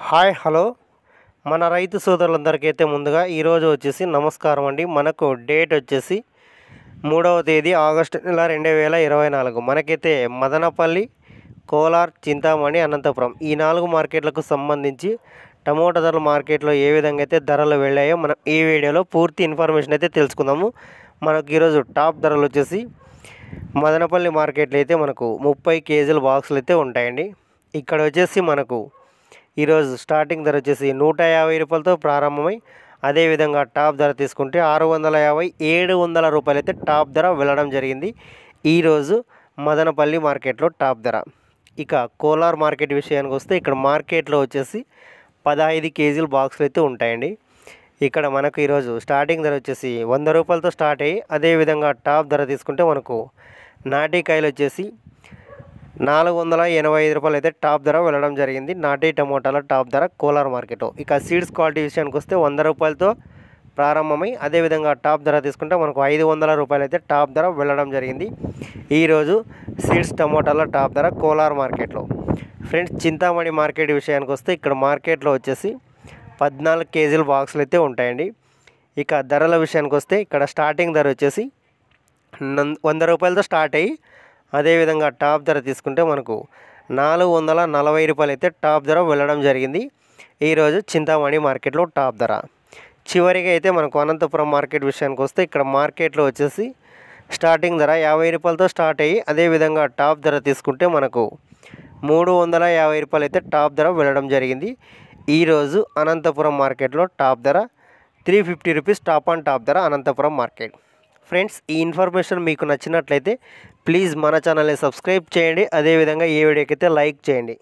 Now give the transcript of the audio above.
Hi hello మన రైతు సోదరులందరికైతే ముందుగా ఈరోజు వచ్చేసి నమస్కారం అండి. మనకు డేట్ వచ్చేసి 3వ తేదీ ఆగస్టు నెల 2024. మనకైతే మదనపల్లి, కోలార్, చింతామణి, అనంతపురం ఈ 4 మార్కెట్లకు సంబంధించి టమోటా ధరల మార్కెట్లో ఏ విధంగా అయితే ధరలు వెళ్ళాయో మనం ఈ వీడియోలో పూర్తి ఇన్ఫర్మేషన్ అయితే తెలుసుకుందాము. మనకు ఈరోజు టాప్ ధరలు వచ్చేసి మదనపల్లి మార్కెట్లో అయితే మనకు 30 కేజీల బాక్సులు అయితే ఉంటాయండి. ఇక్కడ వచ్చేసి మనకు ఈరోజు స్టార్టింగ్ ధర వచ్చేసి 150 రూపాయలతో ప్రారంభమై అదేవిధంగా టాప్ ధర తీసుకుంటే 650, 700 రూపాయలు అయితే టాప్ ధర వెళ్ళడం జరిగింది ఈరోజు మదనపల్లి మార్కెట్లో టాప్ ధర. ఇక కోలార్ మార్కెట్ విషయానికి వస్తే ఇక్కడ మార్కెట్లో వచ్చేసి 15 కేజీల బాక్సులు అయితే ఉంటాయండి. ఇక్కడ మనకు ఈరోజు స్టార్టింగ్ ధర వచ్చేసి 100 రూపాయలతో స్టార్ట్ అయ్యి అదేవిధంగా టాప్ ధర తీసుకుంటే మనకు నాటికాయలు వచ్చేసి 485 రూపాయలు అయితే టాప్ ధర వెళ్ళడం జరిగింది. నాటి టమోటాల టాప్ ధర కోలార్ మార్కెట్లో. ఇక సీడ్స్ క్వాలిటీ విషయానికి వస్తే 100 రూపాయలతో ప్రారంభమై అదేవిధంగా టాప్ ధర తీసుకుంటే మనకు 500 రూపాయలు అయితే టాప్ ధర వెళ్ళడం జరిగింది ఈరోజు సీడ్స్ టమోటాల టాప్ ధర కోలార్ మార్కెట్లో. ఫ్రెండ్స్, చింతామణి మార్కెట్ విషయానికి వస్తే ఇక్కడ మార్కెట్లో వచ్చేసి 14 కేజీల బాక్సులు అయితే ఉంటాయండి. ఇక ధరల విషయానికి వస్తే ఇక్కడ స్టార్టింగ్ ధర వచ్చేసి 100 రూపాయలతో స్టార్ట్ అయ్యి అదేవిధంగా టాప్ ధర తీసుకుంటే మనకు 440 రూపాయలు అయితే టాప్ ధర వెళ్ళడం జరిగింది ఈరోజు చింతామణి మార్కెట్లో టాప్ ధర. చివరిగా అయితే మనకు అనంతపురం మార్కెట్ విషయానికి వస్తే ఇక్కడ మార్కెట్లో వచ్చేసి స్టార్టింగ్ ధర 50 రూపాయలతో స్టార్ట్ అయ్యి అదేవిధంగా టాప్ ధర తీసుకుంటే మనకు 350 రూపాయలు అయితే టాప్ ధర వెళ్ళడం జరిగింది ఈరోజు అనంతపురం మార్కెట్లో టాప్ ధర 350 రూపీస్ టాప్ అండ్ టాప్ ధర అనంతపురం మార్కెట్. ఫ్రెండ్స్, ఈ ఇన్ఫర్మేషన్ మీకు నచ్చినట్లయితే ప్లీజ్ మన ఛానల్ని సబ్స్క్రైబ్ చేయండి. అదేవిధంగా ఈ వీడియోకి అయితే లైక్ చేయండి.